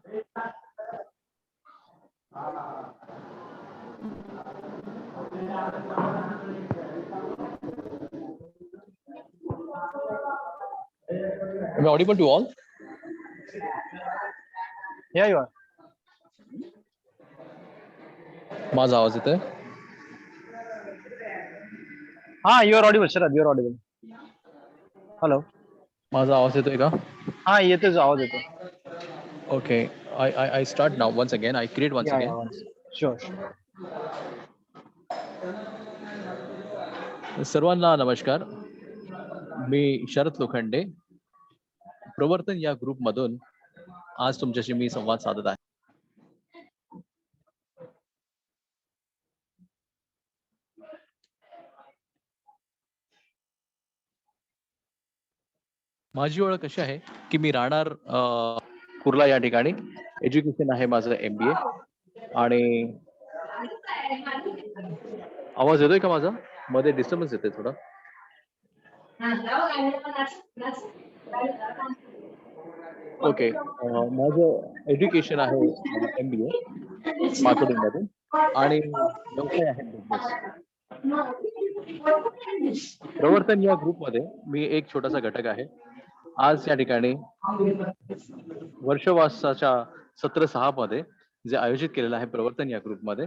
Am I audible to all? Yeah, you are. माझा आवाज येतोय? हाँ, you are audible, Sharad. You are audible. Hello. माझा आवाज येतोय का? हाँ, येतोय आवाज येतोय. Okay, I start now once again. I create once again. Sure. सर्वांना नमस्कार. मी शरद लोखंडे, प्रवर्तन या ग्रुप मधून आज तुमच्याशी मी संवाद साधत आहे. माझी ओळख अशी आहे की मी राहणार कुर्ला या ठिकाणी. एज्युकेशन आहे माझं MBA. आणि आवाज येतोय का माझा? मध्ये डिस्टर्बन्स येतोय थोडा. ओके, माझं एज्युकेशन आहे MBA मार्केटिंग मध्ये आणि व्यवसाय आहे बिझनेस. प्रवर्तन या ग्रुपमध्ये मी एक छोटासा घटक आहे. आज या ठिकाणी वर्षवासाच्या सत्र 6 मध्ये जे आयोजित केलेलं आहे प्रवर्तन या ग्रुपमध्ये,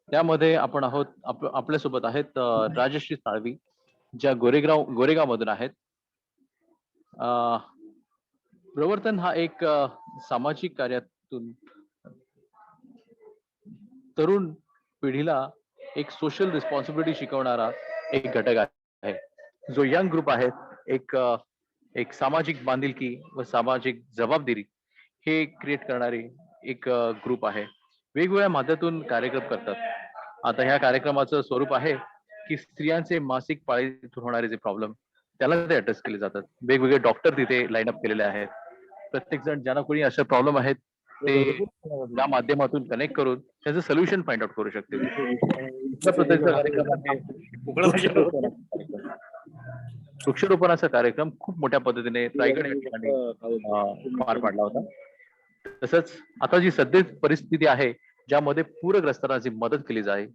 त्यामध्ये आपण आहोत. आपल्यासोबत आहेत राजश्री साळवी, ज्या गोरेगाव मधून आहेत. प्रवर्तन हा एक सामाजिक कार्यातून तरुण पिढीला एक सोशल रिस्पॉन्सिबिलिटी शिकवणारा एक घटक आहे. जो यंग ग्रुप आहे, एक सामाजिक बांधिलकी व सामाजिक जबाबदारी हे क्रिएट करणारी एक ग्रुप आहे. वेगवेगळ्या माध्यमातून कार्यक्रम करतात. आता ह्या कार्यक्रमाचं स्वरूप आहे की स्त्रियांचे मासिक पाळीतून होणारे जे प्रॉब्लेम त्याला ते ऍड्रेस केले जातात. वेगवेगळे डॉक्टर तिथे लाईन अप केलेले आहेत. प्रत्येक जण ज्यांना कोणी असे प्रॉब्लेम आहेत ते या माध्यमातून कनेक्ट करून त्याचं सोल्युशन फाइंड आउट करू शकते. दुसऱ्या प्रकारचा कार्यक्रम आहे वृक्षारोपणाचा कार्यक्रम. खूप मोठ्या पद्धतीने रायगड या ठिकाणी पार पाडला होता. तसंच आता जी सध्या परिस्थिती आहे ज्यामध्ये पूरग्रस्तांना जी मदत केली जाईल,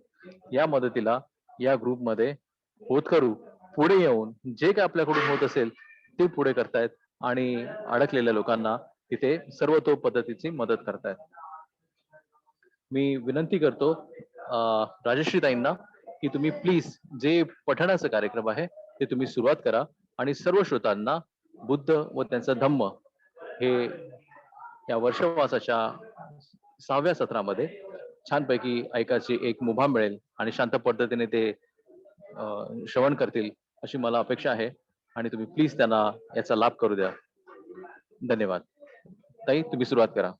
या मदतीला या ग्रुपमध्ये होतकरू पुढे येऊन जे काय आपल्याकडून होत असेल ते पुढे करतायत आणि अडकलेल्या लोकांना तिथे सर्वतो पद्धतीची मदत करतायत. मी विनंती करतो राजश्री ताईंना की तुम्ही प्लीज जे पठणाचा कार्यक्रम आहे ते तुम्ही सुरुवात करा आणि सर्व श्रोतांना बुद्ध व त्यांचा धम्म हे या वर्षवासाच्या 6व्या सत्रामध्ये छानपैकी ऐकायची एक मुभा मिळेल आणि शांत पद्धतीने ते श्रवण करतील अशी मला अपेक्षा आहे. आणि तुम्ही प्लीज त्यांना याचा लाभ करू द्या. धन्यवाद. ताई, तुम्ही सुरुवात करा.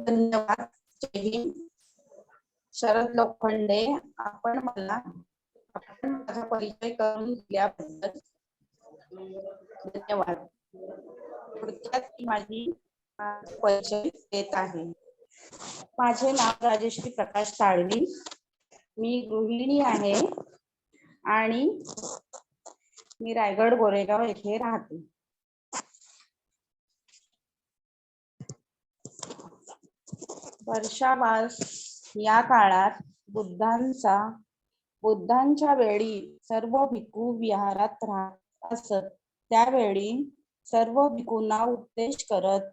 धन्यवाद. शरद लोखंडे, आपण माझा परिचय करून दिल्याबद्दल धन्यवाद. थोडक्यात माझी परिचय देत आहे. माझे नाव राजश्री प्रकाश साळवी. मी गृहिणी आहे आणि मी रायगड गोरेगाव येथे राहते. वर्षावास या काळात बुद्धांच्या वेळी सर्व भिक्खू विहारात राहत असत. त्यावेळी सर्व भिक्खूंना उपदेश करत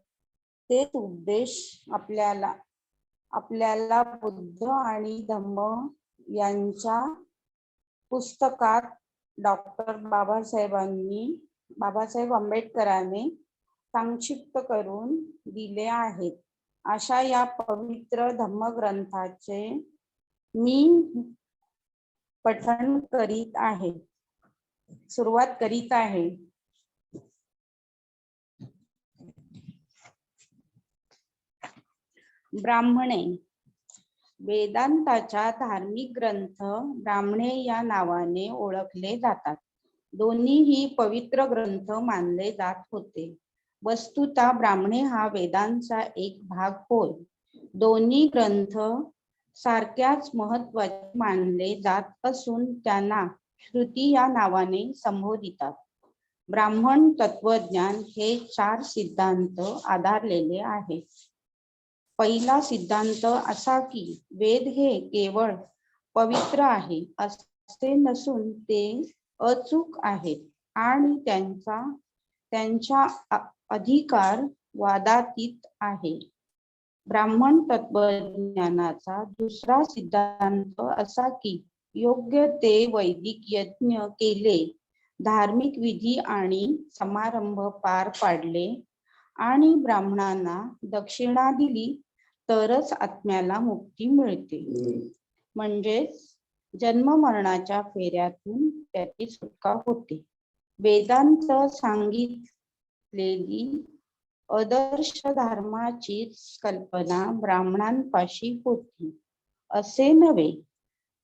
तेच उपदेश आपल्याला बुद्ध आणि धम्म यांच्या पुस्तकात डॉक्टर बाबासाहेब आंबेडकरांनी संक्षिप्त करून दिले आहेत. अशा या पवित्र धम्मग्रंथाचे मी पठण करीत आहे. सुरुवात करीत आहे. ब्राह्मणे. वेदांताच्या धार्मिक ग्रंथ ब्राह्मणे या नावाने ओळखले जातात. दोन्हीही पवित्र ग्रंथ मानले जात होते. वस्तुतः ब्राह्मणे हा वेदांचा एक भाग होय. दोन्ही ग्रंथ सारख्याच महत्त्वाचे मानले जात असून त्यांना श्रुती या नावाने संबोधितात. ब्राह्मण तत्वज्ञान हे 4 सिद्धांत आधारलेले आहे. पहिला सिद्धांत असा की वेद हे केवळ पवित्र आहे असे नसून ते अचूक आहेत आणि त्यांच्या अधिकार वादातीत आहे. ब्राह्मण तत्वज्ञानाचा दुसरा सिद्धांत असा की योग्य ते वैदिक यज्ञ केले, धार्मिक विधी आणि समारंभ पार पाडले आणि ब्राह्मणांना दक्षिणा दिली तरच आत्म्याला मुक्ती मिळते. म्हणजेच जन्म मरणाच्या फेऱ्यातून त्याची सुटका होते. वेदांत सांगितलेली आदर्श धर्माची कल्पना ब्राह्मणांपाशी होती असे नव्हे,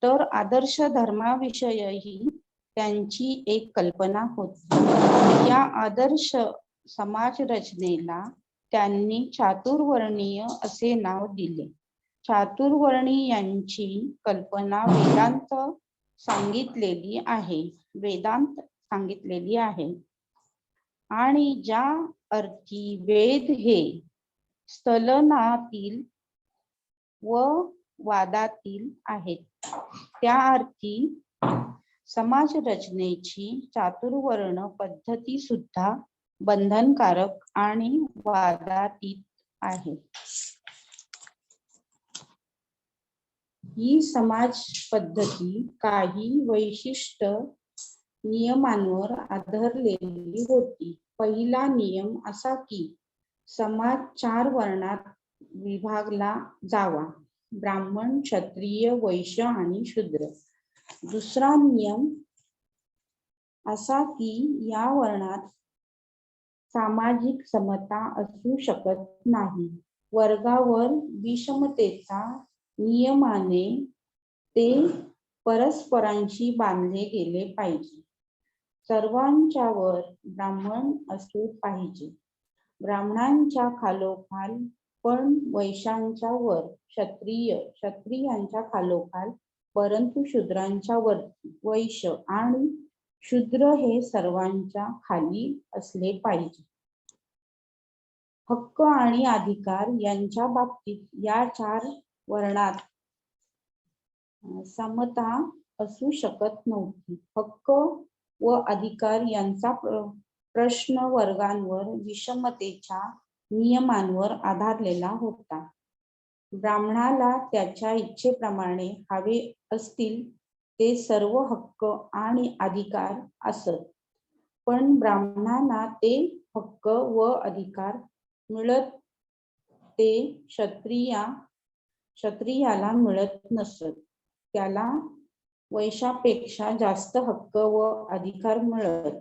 तर आदर्श धर्माविषयी त्यांची एक कल्पना होती. या आदर्श समाज रचनेला त्यांनी चातुर्वर्णीय असे नाव दिले. चातुर्वर्णीयांची कल्पना वेदांत सांगितलेली आहे. आणि ज्या अर्थी वेद हे स्थलनातील व वादातील आहेत, त्या अर्थी समाज रचनेची चातुर्वर्ण पद्धती सुद्धा बंधनकारक आणि वादातीत आहे. ही समाज पद्धती काही विशिष्ट नियमांवर आधारलेली होती. पहिला नियम असा की समाज 4 वर्णात विभागला जावा: ब्राह्मण, क्षत्रिय, वैश्य आणि शूद्र. दुसरा नियम असा की या वर्णात सामाजिक समता असू शकत नाही. वर्गावर विषमतेचा नियमाने ते परस्परांशी बांधले गेले पाहिजे. सर्वांच्या वर ब्राह्मण असले पाहिजे. ब्राह्मणांच्या खालोखाल पण वैश्यांच्या वर क्षत्रिय, क्षत्रियांच्या खालोखाल परंतु शूद्रांच्या वरती वैश्य आणि शूद्र हे सर्वांच्या खाली असले पाहिजे. हक्क आणि अधिकार यांच्या बाबतीत या 4 वर्णात समता असू शकत नव्हती. हक्क व अधिकार यांचा प्रश्न वर्गांवर विषमतेच्या नियमांवर आधारलेला होता. ब्राह्मणाला त्याच्या इच्छेप्रमाणे हवे असतील ते सर्व हक्क आणि अधिकार असत, पण ब्राह्मणांना ते हक्क व अधिकार मिळत ते क्षत्रियाला मिळत नसत. त्याला वैश्यापेक्षा जास्त हक्क व अधिकार मिळत.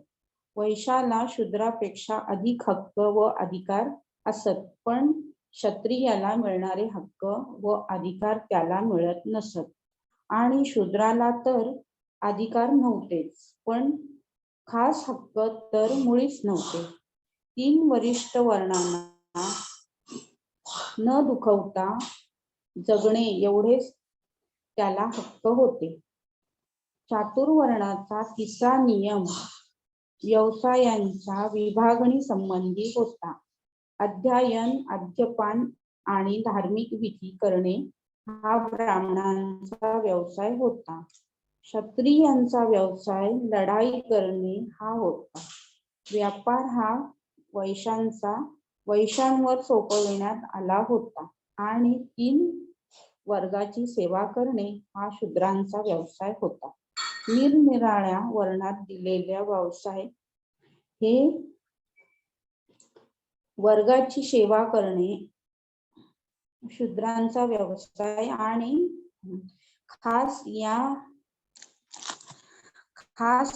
वैश्याला शूद्रापेक्षा अधिक हक्क व अधिकार असत, पण क्षत्रियाला मिळणारे हक्क व अधिकार त्याला मिळत नसत. आणि शूद्राला तर अधिकार नव्हतेच, पण खास हक्क तर मुळीच नव्हते. 3 वरिष्ठ वर्णांना न दुखवता जगणे एवढेच त्याला हक्क होते. चातुर्वर्णाचा तिसरा नियम व्यवसायांच्या विभागणी संबंधी होता. अध्ययन, अध्यपान आणि धार्मिक विधी करणे हा ब्राह्मणांचा व्यवसाय होता. क्षत्रियांचा व्यवसाय लढाई करणे हा होता. व्यापार हा वैश्यांवर सोपविण्यात आला होता आणि 3 वर्गाची सेवा करणे हा शूद्रांचा व्यवसाय होता. निरनिराळ्या वर्णात दिलेल्या व्यवसाय हे वर्गाची सेवा करणे शूद्रांचा व्यवसाय आणि खास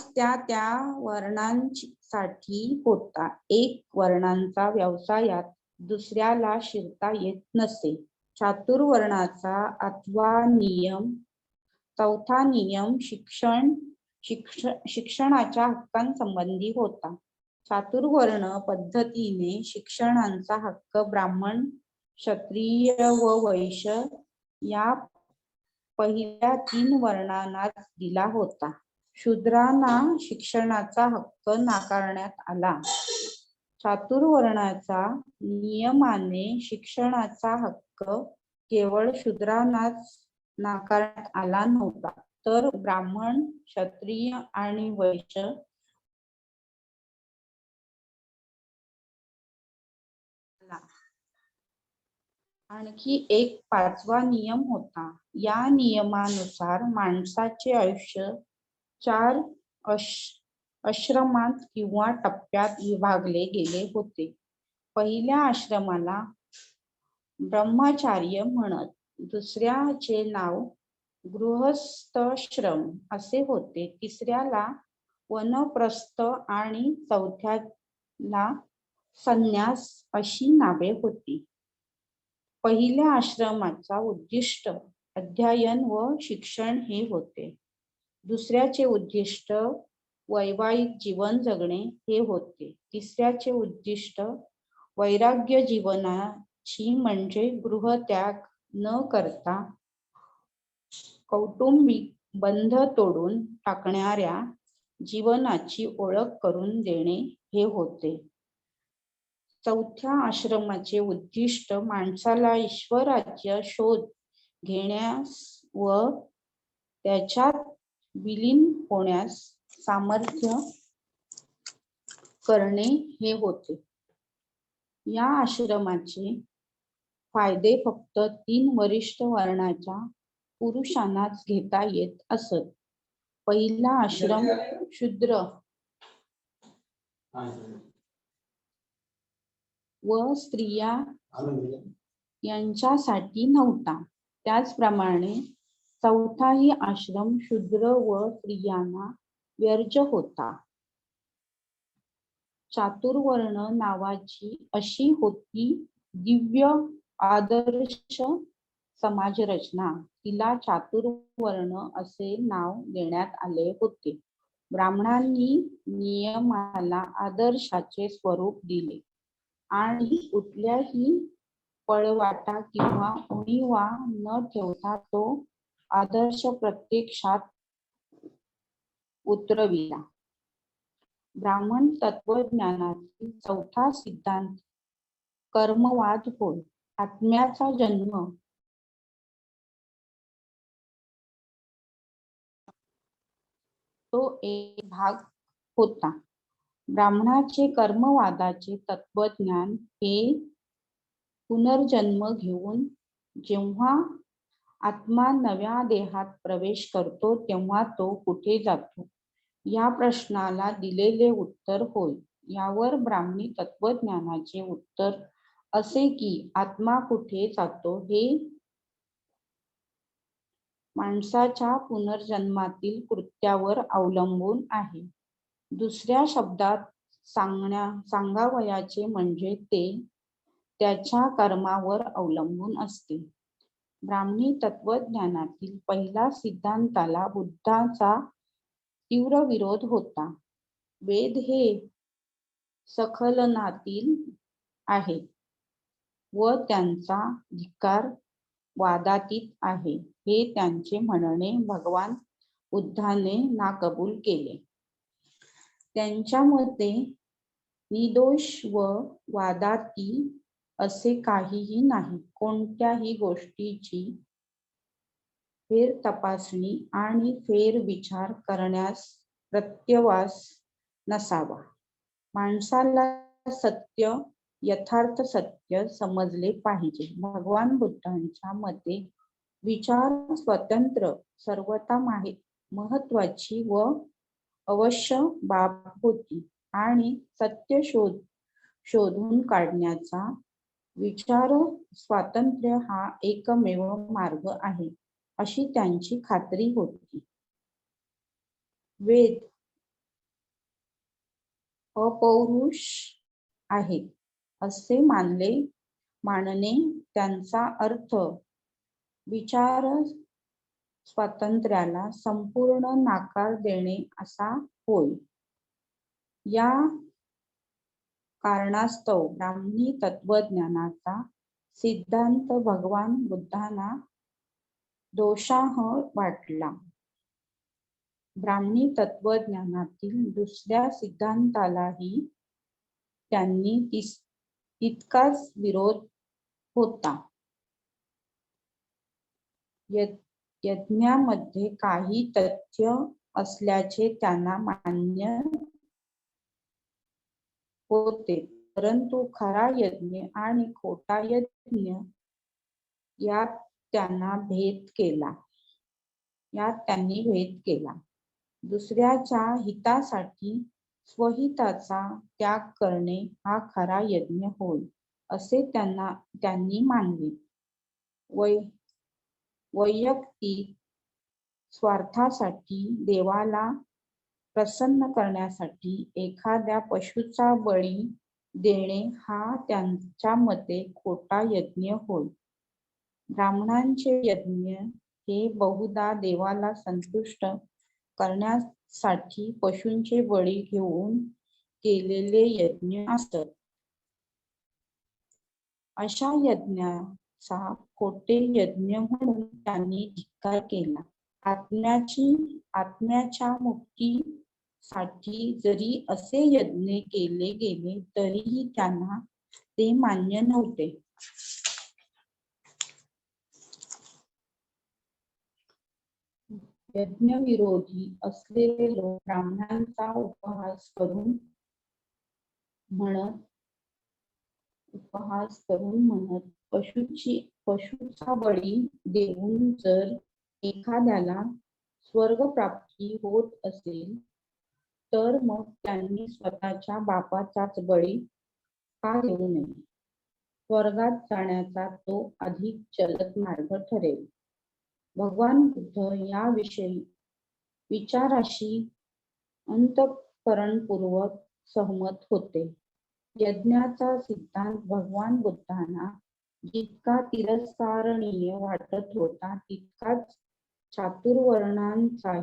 त्या वर्णांसाठी होता. एक वर्णांचा व्यवसायात दुसऱ्याला शिरता येत नसे. चातुर्वर्णाचा चौथा नियम शिक्षणाच्या हक्कांसंबंधी होता. चातुर्वर्ण पद्धतीने शिक्षणाचा हक्क ब्राह्मण, क्षत्रिय व वैश्य या पहिल्या 3 वर्णांनाच दिला होता. शूद्रांना शिक्षणाचा हक्क नाकारण्यात आला. चातुर्वर्णाचा नियमाने शिक्षणाचा हक्क केवळ शूद्रांनाच नाकारण्यात आला नव्हता, तर ब्राह्मण, क्षत्रिय आणि वैश्य आणखी एक 5वा नियम होता. या नियमानुसार माणसाचे आयुष्य 4 आश्रमात किंवा टप्प्यात विभागले गेले होते. पहिल्या आश्रमाला ब्रह्मचार्य म्हणत, दुसऱ्याचे नाव गृहस्थाश्रम असे होते, तिसऱ्याला वनप्रस्थ आणि चौथ्याला संन्यास अशी नावे होती. पहिल्या आश्रमाचा उद्दिष्ट अध्ययन व शिक्षण हे होते. दुसऱ्याचे उद्दिष्ट वैवाहिक जीवन जगणे हे होते. तिसऱ्याचे उद्दिष्ट वैराग्य जीवनाची म्हणजे गृहत्याग न करता कौटुंबिक बंध तोडून टाकणाऱ्या जीवनाची ओळख करून देणे हे होते. चौथ्या आश्रमाचे उद्दिष्ट माणसाला ईश्वराचा शोध घेण्यास व त्याच्यात विलीन होण्यास सामर्थ्य करणे हे होते. या आश्रमाचे फायदे फक्त 3 वरिष्ठ वर्णाच्या पुरुषांनाच घेता येत असत. पहिला आश्रम शूद्र व स्त्रिया यांच्यासाठी नव्हता. त्याचप्रमाणे चौथाही आश्रम शूद्र व स्त्रियांना वर्ज्य होता. चातुर्वर्ण नावाची अशी होती दिव्य आदर्श समाज रचना. तिला चातुर्वर्ण असे नाव देण्यात आले होते. ब्राह्मणांनी नियमाला आदर्शाचे स्वरूप दिले आणि कुठल्याही पळवाटा किंवा उणिवा न ठेवता तो आदर्श प्रत्यक्षात उतरविला. ब्राह्मण तत्वज्ञानातील चौथा सिद्धांत कर्मवाद होय. आत्म्याचा जन्म तो एक भाग होता. ब्राह्मणाचे कर्मवादाचे तत्वज्ञान हे पुनर्जन्म घेऊन जेव्हा आत्मा नव्या देहात प्रवेश करतो तेव्हा तो कुठे जातो या प्रश्नाला दिलेले उत्तर होय. यावर ब्राह्मणी तत्वज्ञानाचे उत्तर असे की आत्मा कुठे जातो हे माणसाच्या पुनर्जन्मातील कृत्यावर अवलंबून आहे. दुसऱ्या शब्दात सांगावयाचे म्हणजे ते त्याच्या कर्मावर अवलंबून असते. ब्राह्मणी तत्वज्ञानातील पहिल्या सिद्धांताला बुद्धाचा तीव्र विरोध होता. वेद हे स्खलनातील आहेत व त्यांचा धिक्कार वादातीत आहे हे त्यांचे म्हणणे भगवान बुद्धाने नाकबूल केले. त्यांच्या मते निर्दोष व वादाती असे काहीही नाही. कोणत्याही गोष्टीची फेर तपासणी आणि फेर विचार करण्यास प्रत्यवास नसावा. माणसाला सत्य यथार्थ सत्य समजले पाहिजे. भगवान बुद्धांच्या मते विचार स्वतंत्र सर्वथा महत्वाची व अवश्य बाब होती आणि सत्य शोधून काढण्याचा विचार स्वातंत्र्य हा एकमेव मार्ग आहे अशी त्यांची खात्री होती. वेद अपौरुष आहेत असे मानणे त्यांचा अर्थ विचार स्वातंत्र्याला संपूर्ण नाकार देणे असा होय. या कारणास्तव ब्राह्मणी तत्वज्ञानाचा सिद्धांत भगवान बुद्धांना दोषार्ह वाटला. ब्राह्मणी तत्वज्ञानातील दुसऱ्या सिद्धांतालाही त्यांनी तितकाच विरोध होता. यज्ञामध्ये काही तथ्य असल्याचे त्यांना मान्य होते, परंतु खरा यज्ञ आणि खोटा यज्ञ यात त्यांनी भेद केला. दुसऱ्याच्या हितासाठी स्वहिताचा त्याग करणे हा खरा यज्ञ होय, असे त्यांनी मानले. वैयक्तिक स्वार्थासाठी, देवाला प्रसन्न करण्यासाठी एखाद्या पशुचा बळी देणे हा त्यांच्या मते खोटा यज्ञ होय. ब्राह्मणांचे यज्ञ हे बहुधा देवाला संतुष्ट करण्यासाठी पशूंचे बळी घेऊन केलेले यज्ञ असत. अशा यज्ञाचा खोटे यज्ञ म्हणून त्यांनी धिक्कार केला. आत्म्याच्या मुक्तीसाठी जरी असे यज्ञ केले गेले तरीही त्यांना ते मान्य नव्हते. यज्ञविरोधी असलेले लोक ब्राह्मणांचा उपहास करून म्हणत पशुचा बळी देऊन जर एखाद्याला स्वर्गप्राप्ती होत असेल तर मग त्यांनी स्वतःच्या बापाचाच बळी का देऊ नये? स्वर्गात जाण्याचा तो अधिक जलद मार्ग ठरेल. भगवान बुद्ध या विचाराशी अंतःकरणपूर्वक सहमत होते. यज्ञाचा सिद्धांत भगवान बुद्धांना जितका तिरस्करणीय वाटत होता तितकाच चातुर्वर्णांचाही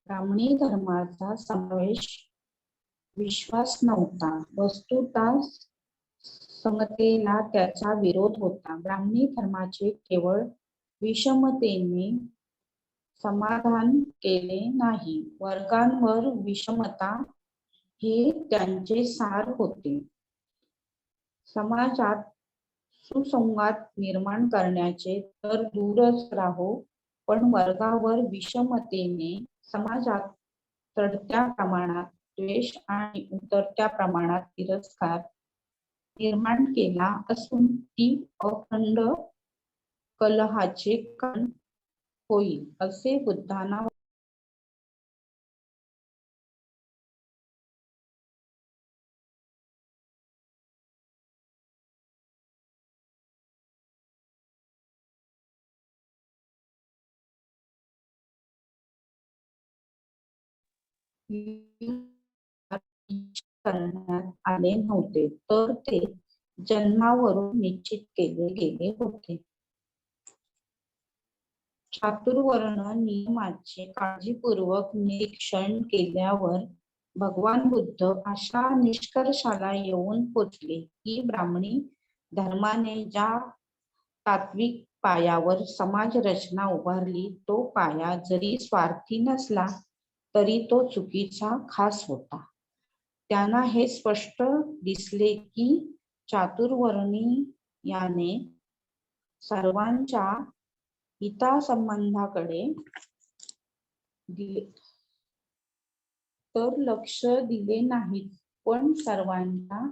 ब्राह्मणी धर्माचा समावेश विश्वास नव्हता. वस्तुतः समतेला त्याचा विरोध होता. ब्राह्मणी धर्माचे केवळ विषमतेने समाधान केले नाही, वर्गांवर विषमता हे त्यांचे सार होते. समाजात सुसंवाद निर्माण करण्याचे तर दूरच राहो, पण वर्गावर विषमतेने समाजात चढत्या प्रमाणात द्वेष आणि उतरत्या प्रमाणात तिरस्कार निर्माण केला असून ती अखंड कलहाचे कारण होईल असे बुद्धांना करण्यात आले नव्हते, तर ते जन्मावरून निश्चित केले गेले होते. चातुर्वर्ण नियमाचे काळजीपूर्वक निरीक्षण केल्यावर भगवान बुद्ध अशा निष्कर्षाला येऊन पोचले की ब्राह्मणी धर्माने ज्या तात्विक पायावर समाज रचना उभारली तो पाया जरी स्वार्थी नसला तरी तो चुकीचा खास होता. त्यांना हे स्पष्ट दिसले की चातुर्वर्णीयाने सर्वांच्या हितासंबंधाकडे तर लक्ष दिले नाही, पण सर्वांच्या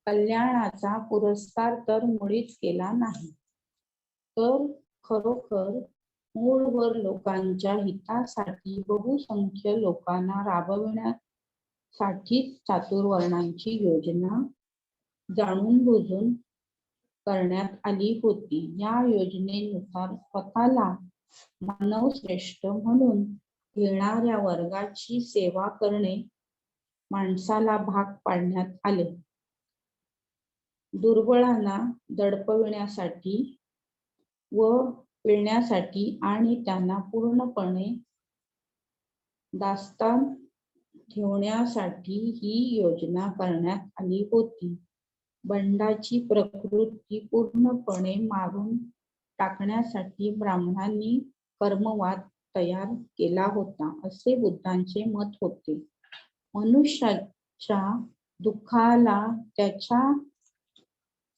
कल्याणाचा पुरस्कार तर मुळीच केला नाही, तर खरोखर मूळवर लोकांच्या हितासाठी बहुसंख्य लोकांना राबविण्यासाठीच चातुर्वर्णांची योजना जाणून बुजून करण्यात आली होती. या योजनेनुसार स्वतःला मानवश्रेष्ठ म्हणून घेणाऱ्या वर्गाची सेवा करणे माणसाला भाग पाडण्यात आले. दुर्बळांना दडपविण्यासाठी व पिळण्यासाठी आणि त्यांना पूर्णपणे दास्तान ठेवण्यासाठी ही योजना करण्यात आली होती. बंडाची प्रवृत्ती पूर्णपणे मारून टाकण्यासाठी ब्राह्मणांनी कर्मवाद तयार केला होता असे बुद्धांचे मत होते. मनुष्याच्या दुःखाला त्याच्या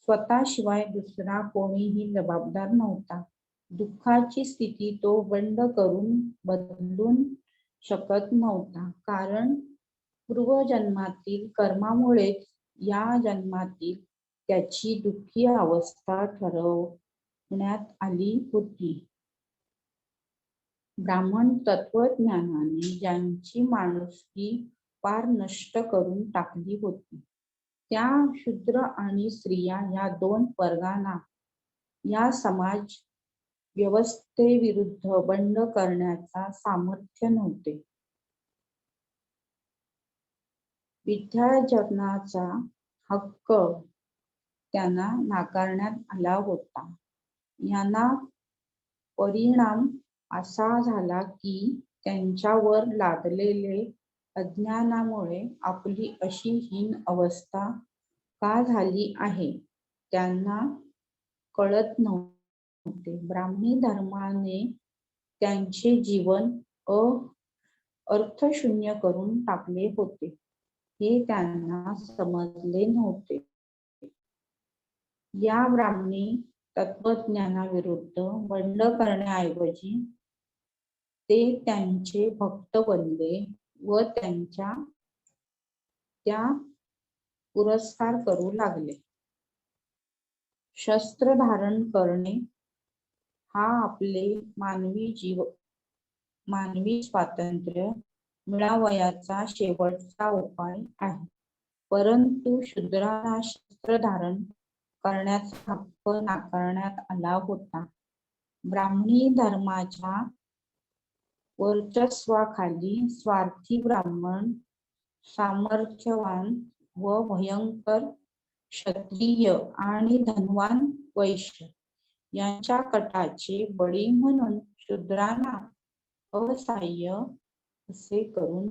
स्वतःशिवाय दुसरा कोणीही जबाबदार नव्हता. दुःखाची स्थिती तो बंड करून बदलून शकत नव्हता, कारण पूर्वजन्मातील कर्मामुळेच या जन्मातील त्याची दुःखी अवस्था ठरवण्यात आली होती. ब्राह्मण तत्वज्ञानाने ज्यांची माणुसकी पार नष्ट करून टाकली होती, त्या शूद्र आणि स्त्रिया या दोन वर्गांना या समाज व्यवस्थेविरुद्ध बंड करण्याचा सामर्थ्य नव्हते. विद्यार्जनाचा हक्क त्यांना नाकारण्यात आला होता. यांना परिणाम असा झाला की त्यांच्यावर लादलेले अज्ञानामुळे आपली अशी हीन अवस्था का झाली आहे त्यांना कळत नव्हते. ब्राह्मणी धर्माने त्यांचे जीवन अर्थशून्य करून टाकले होते हे त्यांना समजले नव्हते. या ब्राह्मणी तत्वज्ञानाविरुद्ध बंड करण्याऐवजी ते त्यांचे भक्त बनले व त्यांच्या त्या पुरस्कार करू लागले. शस्त्र धारण करणे हा आपले मानवी स्वातंत्र्य मिळावयाचा शेवटचा उपाय आहे, परंतु शूद्रांना शस्त्र धारण करण्याचा हक्क नाकारण्यात आला होता. ब्राह्मणी धर्माच्या वर्चस्वाखाली स्वार्थी ब्राह्मण, सामर्थ्यवान व भयंकर क्षत्रिय आणि धनवान वैश्य यांच्या कटाचे बळी म्हणून शूद्रांना असहाय्य असे करून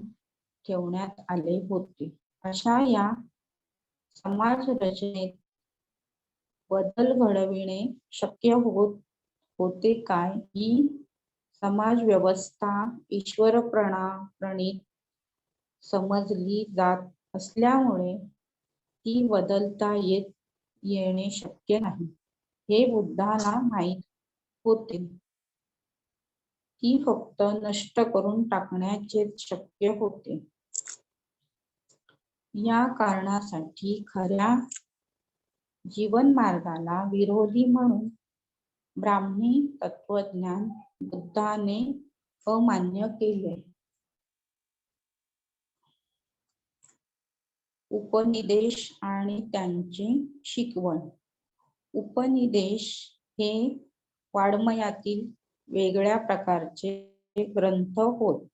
ठेवण्यात आले होते. अशा या समाज रचनेत बदल घडविणे शक्य होते काय? ही समाज व्यवस्था ईश्वर प्रणीत समजली जात असल्यामुळे ती बदलता येणे शक्य नाही हे बुद्धाला माहीत होते. ती फक्त नष्ट करून टाकण्याचे शक्य होते. या कारणासाठी खऱ्या जीवन मार्गाला विरोधी म्हणून ब्राह्मी तत्वज्ञान बुद्धाने अमान्य केले. उपनिदेश आणि त्यांची शिकवण. उपनिदेश हे वाङ्मयातील वेगळ्या प्रकारचे ग्रंथ होत.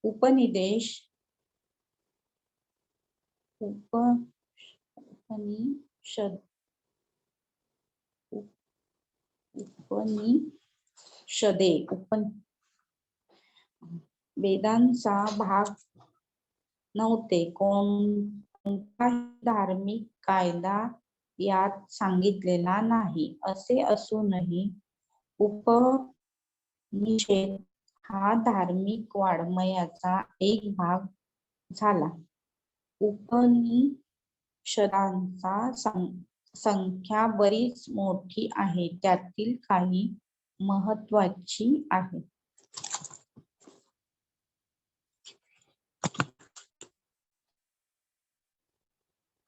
उपनिदेश उपनिषदे वेदांचा भाग नव्हते. कोणताही धार्मिक कायदा यात सांगितलेला नाही. असे असूनही उपनिषद हा धार्मिक वाङ्मयाचा एक भाग झाला. उपनिषदांचा संख्या बरीच मोठी आहे. त्यातील काही महत्वाची आहे.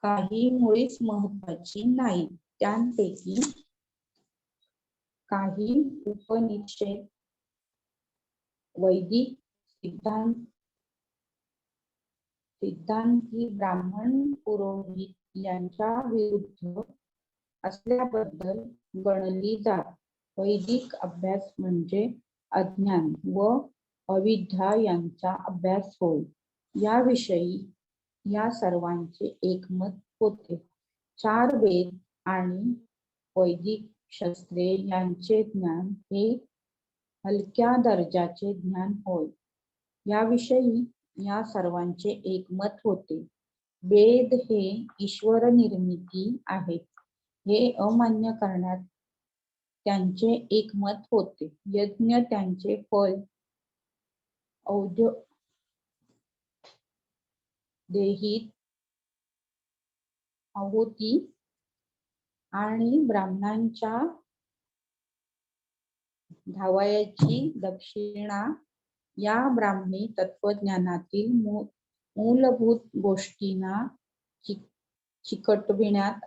काही मुळीच महत्वाची नाही. त्यांपैकी काही उपनिषद वैदिक सिद्धांती ब्राह्मण पुरोहित यांच्या विरुद्ध असल्याबद्दल गणली जात. वैदिक अभ्यास म्हणजे अज्ञान व अविद्या यांचा अभ्यास होय. याविषयी या सर्वांचे एकमत होते. 4 वेद आणि वैदिक शास्त्रे यांचे ज्ञान हे हलक्या दर्जाचे ज्ञान होय. याविषयी या सर्वांचे एकमत होते. वेद हे ईश्वर निर्मिती आहेत हे अमान्य करण्यात त्यांचे एकमत होते. यज्ञ त्यांचे फल देहित आहुती आणि ब्राह्मणांच्या धावयाची दक्षिणा या ब्राह्मी तत्वज्ञानातील मूलभूत गोष्टींना चिकटविण्यात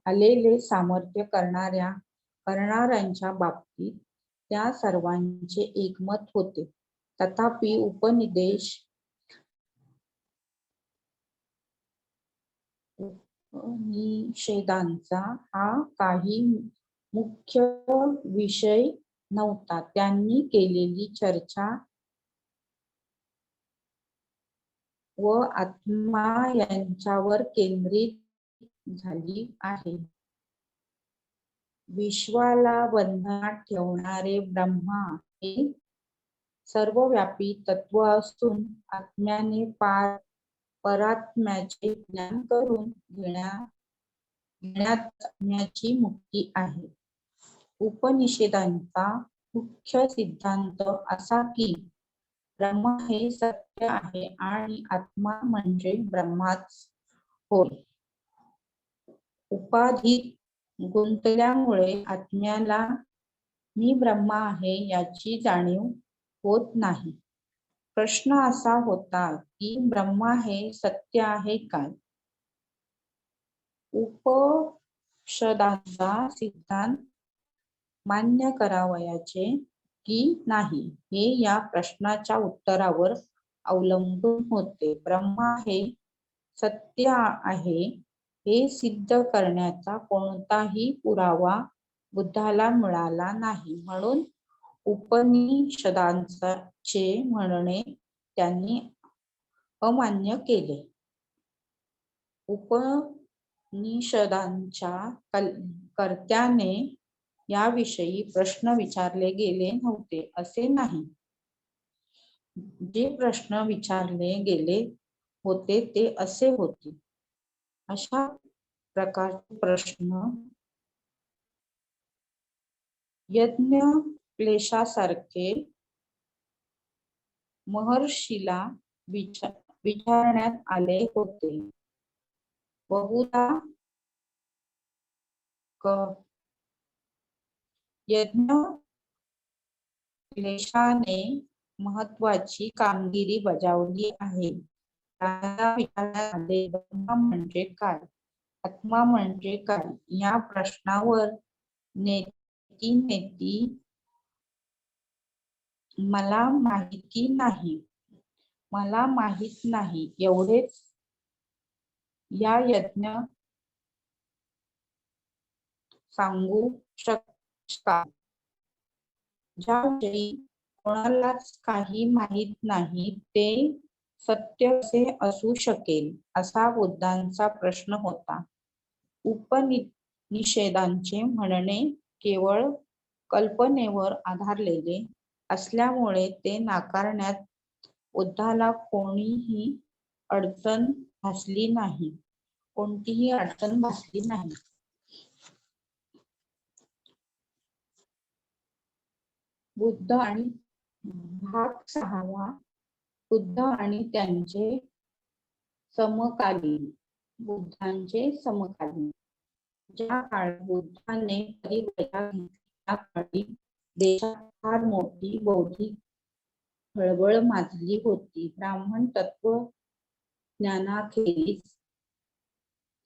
आलेले सामर्थ्य करणाऱ्यांच्या बाबतीत त्या सर्वांचे एकमत होते. तथापि उपनिषदांचा हा काही मुख्य विषय नव्हता. त्यांनी केलेली चर्चा व आत्मा यांच्यावर केंद्रित झाली आहे. विश्वाला बंधनात ठेवणारे ब्रह्मा हे सर्वव्यापी तत्व असून आत्म्याने परात्म्याचे ज्ञान करून घेण्यात आत्म्याची मुक्ती आहे. उपनिषदांचा मुख्य सिद्धांत असा की ब्रह्म हे सत्य आहे आणि आत्मा म्हणजे ब्रह्माच होय. उपाधीत गुंतल्यामुळे आत्म्याला मी ब्रह्म आहे याची जाणीव होत नाही. प्रश्न असा होता की ब्रह्म हे सत्य आहे काय? उपनिषदांचा सिद्धांत मान्य करावयाचे की नाही हे या प्रश्नाच्या उत्तरावर अवलंबून होते. ब्रह्म हे सत्य आहे हे सिद्ध करण्याचा कोणताही पुरावा बुद्धाला मिळाला नाही. म्हणून उपनिषदांचे म्हणणे त्यांनी अमान्य केले. उपनिषदांच्या कर्त्याने याविषयी प्रश्न विचारले गेले नव्हते असे नाही. जे प्रश्न विचारले गेले होते ते असे होते. अशा प्रकारचे प्रश्न यज्ञ क्लेशासारखे महर्षीला विचारण्यात आले होते. बहुधा यज्ञ क्लेशाने महत्वाची कामगिरी बजावली आहे. त्याला विचारण्यात आले, ब्रह्म म्हणजे काय, आत्मा म्हणजे काय? या प्रश्नावर नेती नेती मला माहिती नाही, मला माहित नाही एवढेच या यज्ञ सांगू शकतात. ज्याविषयी कोणालाच काही माहित नाही ते सत्य कसे असू शकेल, असा बुद्धांचा प्रश्न होता. उपनिषदांचे म्हणणे केवळ कल्पनेवर आधारलेले असल्यामुळे ते नाकारण्यात बुद्धाला कोणतीही अडचण भासली नाही. बुद्ध आणि भाग 6. बुद्ध आणि त्यांचे समकालीन. बुद्धांचे समकालीन. ज्या काळात बुद्धाने परिव्राजक घेतली त्या काळी देशात फार मोठी बौद्धिक खळबळ माजली होती. ब्राह्मण तत्वज्ञानाखेरीज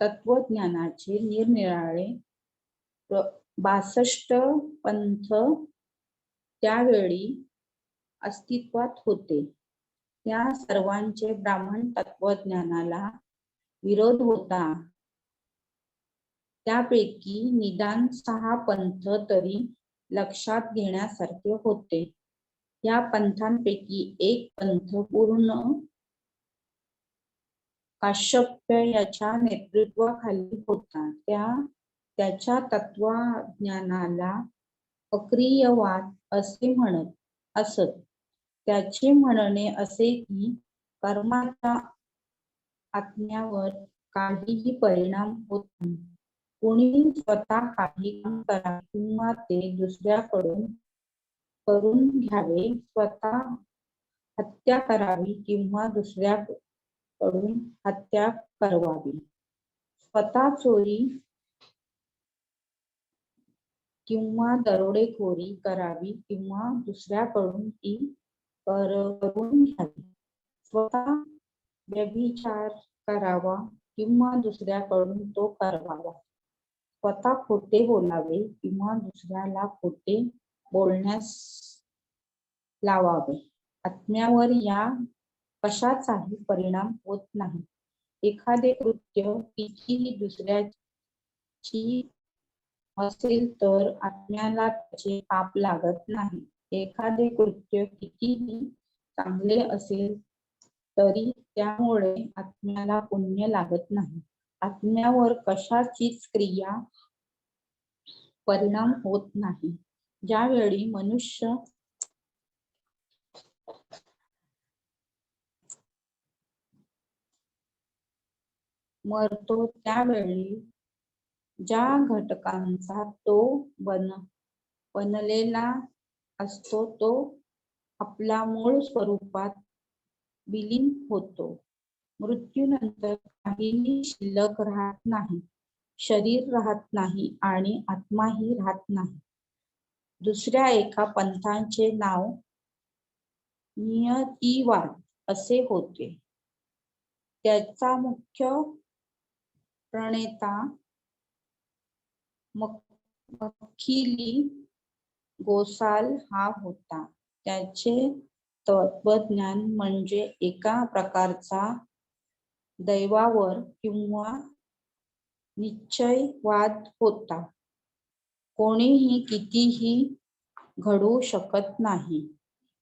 तत्वज्ञानाचे निरनिराळे 62 पंथ त्यावेळी अस्तित्वात होते. त्या सर्वांचे ब्राह्मण तत्वज्ञानाला विरोध होता. त्यापैकी निदान 6 पंथ तरी लक्षात घेण्यासारखे होते. या पंथांपैकी एक पंथ पूर्ण काश्यप याच्या नेतृत्वाखाली होता. त्याच्या तत्वज्ञानाला अक्रियवाद असे म्हणत असत. त्याचे म्हणणे असे की कर्माचा आत्म्यावर काहीही परिणाम होत नाही. कोणी स्वतः काही काम करावे किंवा ते दुसऱ्याकडून करून घ्यावे, स्वतः हत्या करावी किंवा दुसऱ्याकडून हत्या करवावी, स्वतः चोरी किंवा दरोडेखोरी करावी किंवा दुसऱ्याकडून ती करून घ्यावी, स्वतः व्यभिचार करावा किंवा दुसऱ्याकडून तो करवावा, स्वतः खोटे बोलावे किंवा दुसऱ्याला खोटे बोलण्यास लावावे. आत्म्यावर या कशाचाही परिणाम होत नाही. एखादे कृत्य कितीही दुसऱ्याची असेल तर आत्म्याला त्याचे पाप लागत नाही. एखादे कृत्य कितीही चांगले असेल तरी त्यामुळे आत्म्याला पुण्य लागत नाही. आत्म्यावर कशाचीच क्रिया परिणाम होत नाही. ज्यावेळी मनुष्य मरतो त्यावेळी ज्या घटकांचा तो बनलेला असतो तो आपल्या मूळ स्वरूपात विलीन होतो. मृत्यूनंतर काहीही शिल्लक राहत नाही. शरीर राहत नाही आणि आत्माही राहत नाही. दुसऱ्या एका पंथाचे नाव नियतिवाद असे होते. त्याचा मुख्य प्रणेता मखिली गोसाल हा होता. त्याचे तत्वज्ञान म्हणजे एका प्रकारचा दैवावर किंवा निश्चयवाद होता. कोणीही कितीही घडू शकत नाही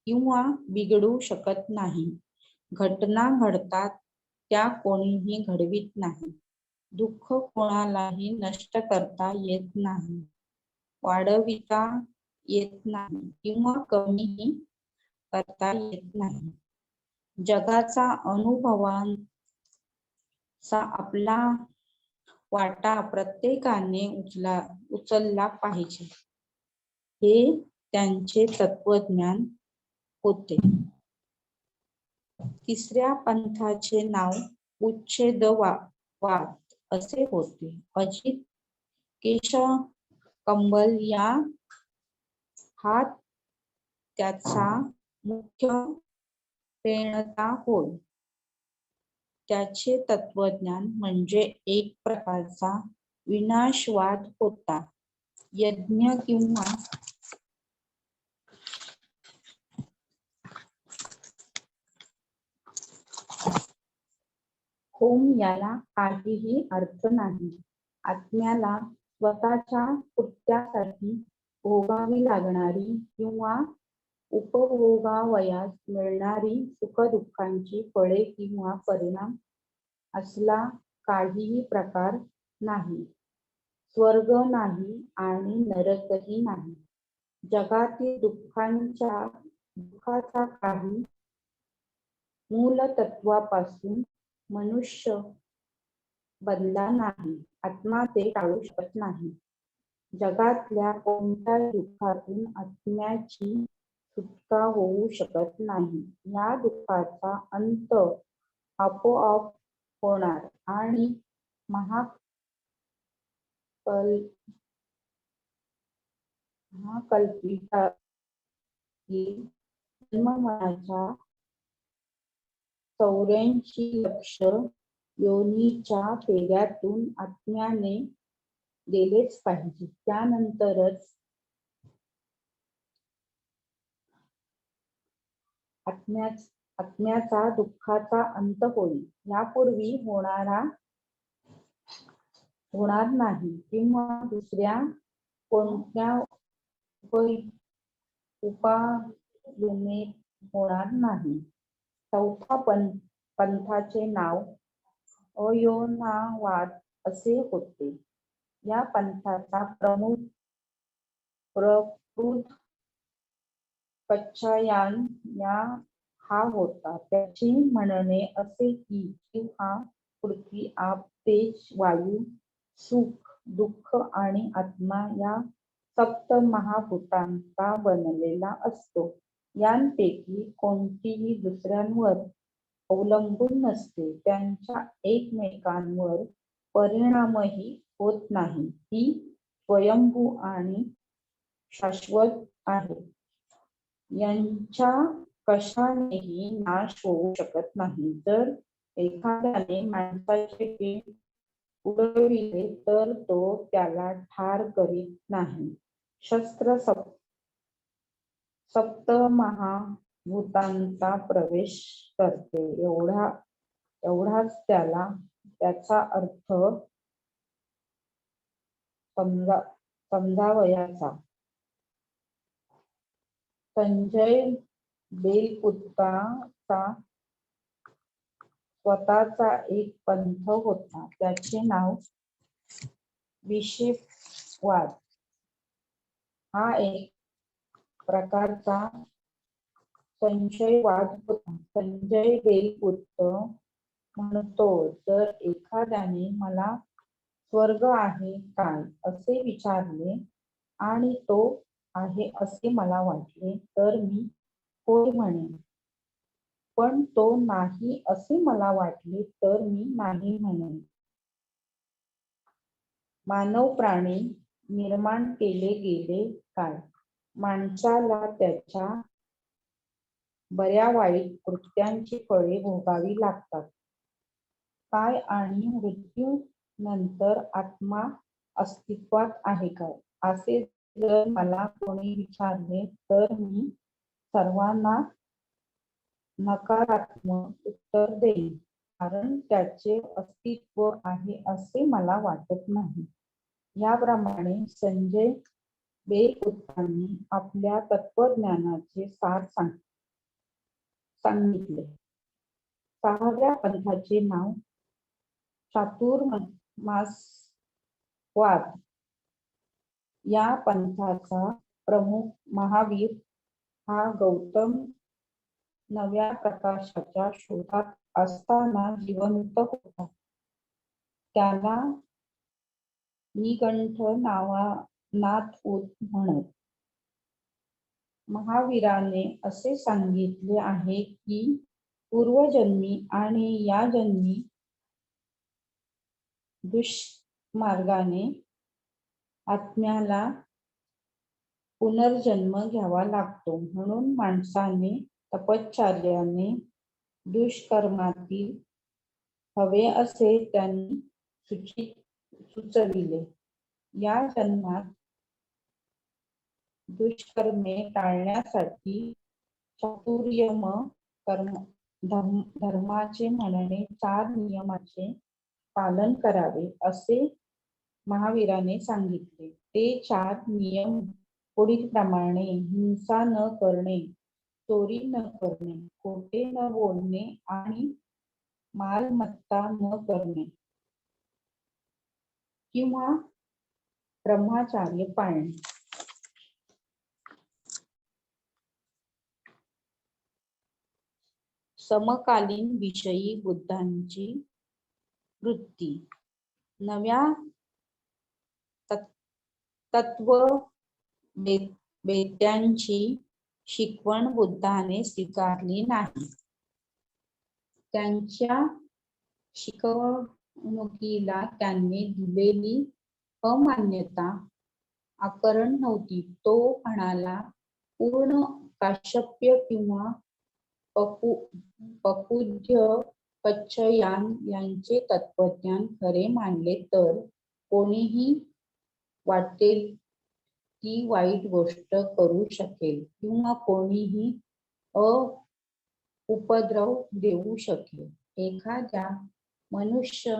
किंवा बिघडू शकत नाही. घटना घडतात त्या कोणीही घडवीत नाही. दुःख कोणालाही नष्ट करता येत नाही, वाढविता येत नाही किंवा कमीही करता येत नाही. जगाचा अनुभवांचा आपला वाटा प्रत्येकाने उचलला पाहिजे, हे त्यांचे तत्वज्ञान होते. तिसऱ्या पंथाचे नाव उच्छेदवाद असे होते. अजित केशकंबल हा त्याचा मुख्य प्रणेता होय. त्याचे तत्वज्ञान म्हणजे एक प्रकारचा विनाशवाद होता. यज्ञ किंवा होम याला काहीही अर्थ नाही. आत्म्याला स्वतःच्या कृत्यासाठी भोगावी लागणारी किंवा उपभोगावयास मिळणारी सुखदुःखांची फळे किंवा परिणाम असला काहीही प्रकार नाही. स्वर्ग नाही आणि नरकही नाही. जगातील दुःखाचा काही मूलतत्वापासून मनुष्य बनला नाही. आत्मा ते टाळू शकत नाही. जगातल्या कोणत्याही दुःखातून आत्म्याची सुटका होऊ शकत नाही. या दुःखाचा अंत आपोआप होणार आणि महाकल्पिता जन्ममरणाच्या 84 लक्ष योनीच्या फेऱ्यातून आत्म्याने गेलेच पाहिजे. त्यानंतरच आत्म्याचा दुःखाचा अंत होईल. यापूर्वी होणार नाही किंवा दुसऱ्या कोणत्या उपाययोजनेत होणार नाही. चौथ्या पंथाचे नाव अयोनावाद असे होते. या पंथाचा प्रकृत कच्छायान हा होता. त्याचे म्हणणे असे की जीव हा पृथ्वी, आप, तेज, वायू, सुख, दुःख आणि आत्मा या सप्त महाभूतांचा बनलेला असतो. यांपैकी कोणतीही दुसऱ्यांवर अवलंबून नसते. त्यांचा एकमेकांवर परिणामही होत नाही. ती स्वयंभू आणि शाश्वत आहे. यांचा कशानेही नाश होऊ शकत नाही. जर एखाद्याने माणसाचे पेट उडविले तर तो त्याला ठार करीत नाही. शस्त्र सप्त महाभूतांचा प्रवेश करते एवढाच त्याचा अर्थ समजावयाचा. संजय बेलपुत्राचा स्वतःचा एक पंथ होता. त्याचे नाव विषेपवाद. हा एक प्रकारचा संशयवाद होता. संजय बेलपुत्र म्हणतो, जर एखाद्याने मला स्वर्ग आहे काय असे विचारले आणि तो आहे असे मला वाटले तर मी होय म्हणेन. पण तो नाही असे मला वाटले तर मी नाही म्हणेन. मानव प्राणी निर्माण केले गेले काय? माणसाला त्याच्या बऱ्या वाईट कृत्यांची फळे भोगावी लागतात काय आणि मृत्यू नंतर आत्मा अस्तित्वात आहे काय असे जर मला कोणी विचारले तर मी सर्वांना नकारात्मक उत्तर देईन. कारण त्याचे अस्तित्व आहे असे मला वाटत नाही. याप्रमाणे संजय बेलपुत्रांनी आपल्या तत्वज्ञानाचे सार सांगितले. सहाव्या पंथाचे नाव चातुर्मास्यवाद. या पंथाचा प्रमुख महावीर हा गौतम नव्या प्रकाशाच्या शोधात असताना जिवंत होता. त्याला निकंठ नाथ म्हणत. महावीराने असे सांगितले आहे की पूर्वजन्मी आणि या जन्मी दुष्मार्गाने आत्म्याला पुनर्जन्म घ्यावा लागतो. म्हणून माणसाने तपश्चर्याने दुष्कर्मातील हवे असे त्यांनी सुचविले. या जन्मात दुष्कर्मे टाळण्यासाठी चातुर्यम कर्म धर्माचे म्हणणे 4 नियमाचे पालन करावे असे महावीराने सांगितले. ते 4 नियम पुढील प्रमाणे: हिंसा न करणे, चोरी न करणे, खोटे न बोलणे आणि मालमत्ता न करणे किंवा ब्रह्मचार्य पाळणे. समकालीन विषयी बुद्धांची वृत्ती. नव्या तत्व वेद्यांची शिकवण बुद्धाने स्वीकारली नाही. त्यांच्या शिकवणुकीला त्यांनी दिलेली अमान्यता आकरण नव्हती. तो म्हणाला, पूर्ण काश्यप्य किंवा पकुद्य कच्छयान यांचे तत्वज्ञान खरे मानले तर कोणीही वाटेल ती वाईट गोष्ट करू शकेल किंवा कोणीही उपद्रव देऊ शकेल. एखाद्या मनुष्य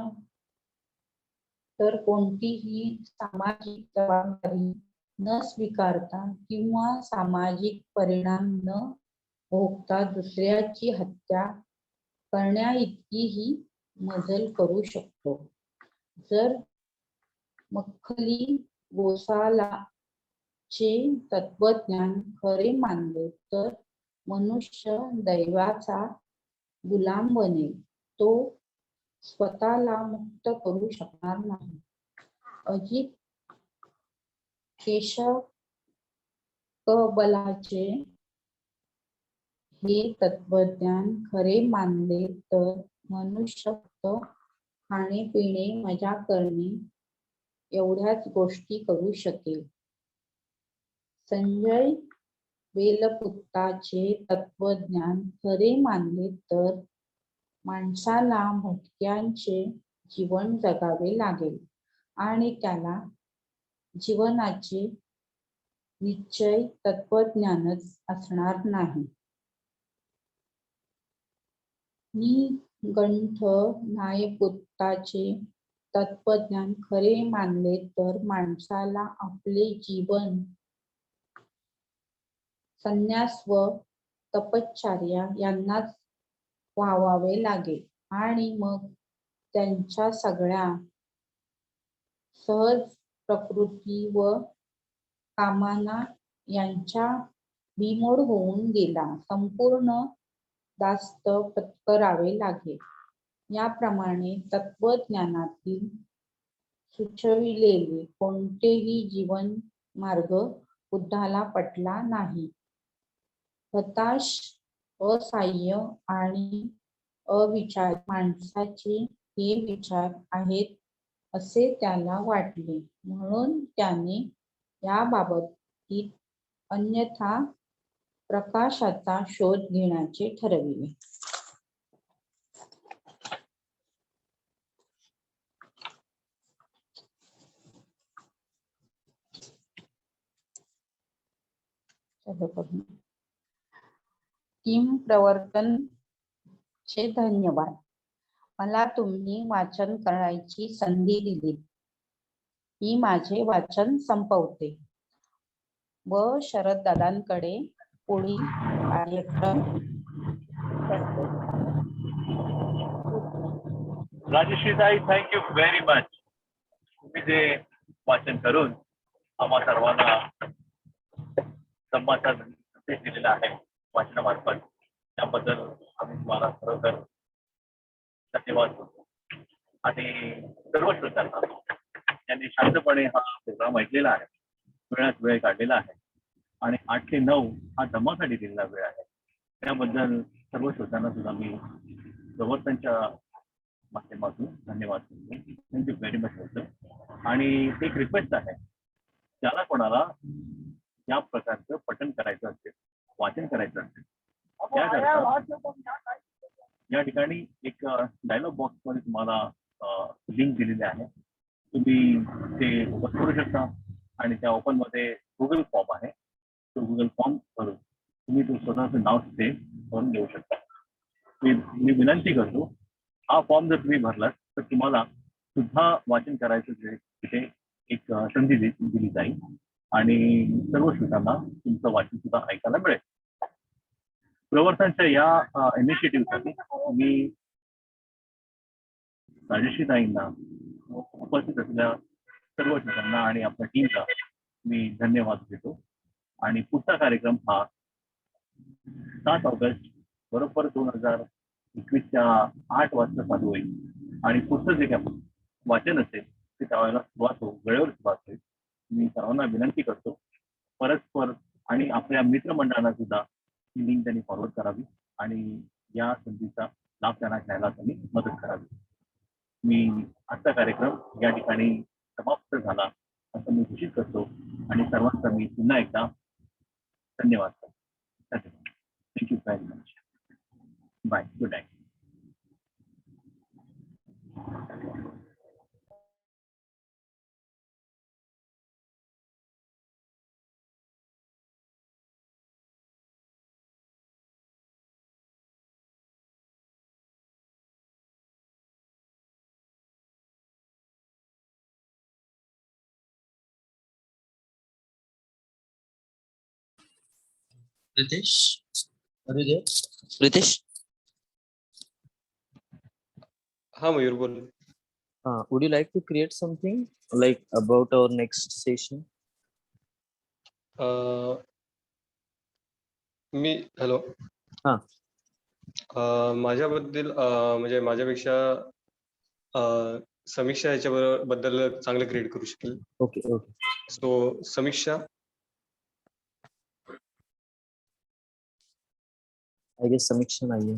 तर कोणतीही सामाजिक जबाबदारी न स्वीकारता किंवा सामाजिक परिणाम न भोगता दुसऱ्याची हत्या करण्याइतकीही मजल करू शकतो. जर मख्खली गोसालाचे तत्वज्ञान खरे मानले तर मनुष्य दैवाचा गुलाम बनेल. तो स्वतःला मुक्त करू शकणार नाही. अजित केशकबलाचे हे तत्वज्ञान खरे मानले तर मनुष्य फक्त खाणे पिणे मजा करणे एवढ्याच गोष्टी करू शकेल. संजय बेलपुत्ताचे तत्वज्ञान खरे मानले तर माणसाला भटक्यांचे जीवन जगावे लागेल आणि त्याला जीवनाचे निश्चय तत्वज्ञानच असणार नाही. निगंठ नायपुत्ताचे तत्वज्ञान खरे मानले तर माणसाला आपले जीवन संन्यास व तपश्चर्या यांनाच वाहावे लागेल आणि मग त्यांच्या सगळ्या सहज प्रकृती व कामना यांच्या बिमोड होऊन गेला संपूर्ण दास्त पत्करावे लागेल. याप्रमाणे तत्वज्ञानातील सुचविलेले कोणतेही जीवन मार्ग बुद्धाला पटला नाही. हताश, असहाय्य आणि अविचारी माणसाचे हे विचार आहेत असे त्याला वाटले, म्हणून त्याने याबाबतीत अन्यथा प्रकाशाचा शोध घेण्याचे ठरविले. टीम प्रवर्तन चे धन्यवाद. मला तुम्ही वाचन करायची संधी दिली. मी माझे वाचन संपवते व शरद दादांकडे पुढील कार्यक्रम करते. राजश्रीताई, थँक यू व्हेरी मच. तुम्ही जे वाचन करून आम्हा सर्वांना संवादाचा संदेश दिलेला आहे वाचनामार्फत, त्याबद्दल आम्ही तुम्हाला खरोखर धन्यवाद करतो. आणि सर्व श्रोत्यांना त्यांनी शांतपणे हा प्रोग्राम ऐकलेला आहे, वेळात वेळ काढलेला आहे आणि 8 ते 9 हा धम्मासाठी दिलेला वेळ आहे. त्याबद्दल सर्व श्रोत्यांना सुद्धा मी प्रवर्तनच्या माध्यमातून धन्यवाद करतो. थँक्यू व्हेरी मच होतं. आणि एक रिक्वेस्ट आहे, ज्याला कोणाला या प्रकारचं पठण करायचं असेल, वाचन करायचं असेल, त्याकरता या ठिकाणी एक डायलॉग बॉक्स मध्ये तुम्हाला लिंक दिलेली आहे. तुम्ही ते ओपन करू शकता आणि त्या ओपन मध्ये गुगल फॉर्म आहे. तो गुगल फॉर्म भरून तुम्ही तो स्वतःचं नाव तिथे भरून देऊ शकता. मी विनंती करतो, हा फॉर्म जर तुम्ही भरलात तर तुम्हाला सुद्धा वाचन करायचं तिथे एक संधी दिली जाईल आणि सर्व श्रोत्यांना तुमचं वाचन सुद्धा ऐकायला मिळेल. प्रवर्तनच्या या इनिशिएटिव्हसाठी मी राजश्री ताईंना उपस्थित असलेल्या सर्व श्रोत्यांना आणि आपल्या टीमला मी धन्यवाद देतो. आणि पुढचा कार्यक्रम हा 7 ऑगस्ट बरोबर 2021च्या 8 वाजता चालू होईल आणि पुढचं जे काही वाचन असेल ते त्यावेळेला वेळेवर सुरुवात होईल. मी सर्वांना विनंती करतो परस्पर आणि आपल्या मित्रमंडळांना सुद्धा ही लिंक त्यांनी फॉरवर्ड करावी आणि या संधीचा लाभ त्यांना घ्यायला त्यांनी मदत करावी. मी आजचा कार्यक्रम या ठिकाणी समाप्त झाला असं मी घोषित करतो आणि सर्वांचा मी पुन्हा एकदा धन्यवाद करतो. Thank you very much. Bye. Good night. Pritesh, are you there? Pritesh? हाँ मयूर बोल. Would you like to create something like about our next session? Me hello. हा. माझ्याबद्दल म्हणजे माझ्यापेक्षा समीक्षा याच्याबद्दल चांगलं क्रिएट करू शकेल. Okay, okay. So Samiksha. I guess समीक्षा नाहीये.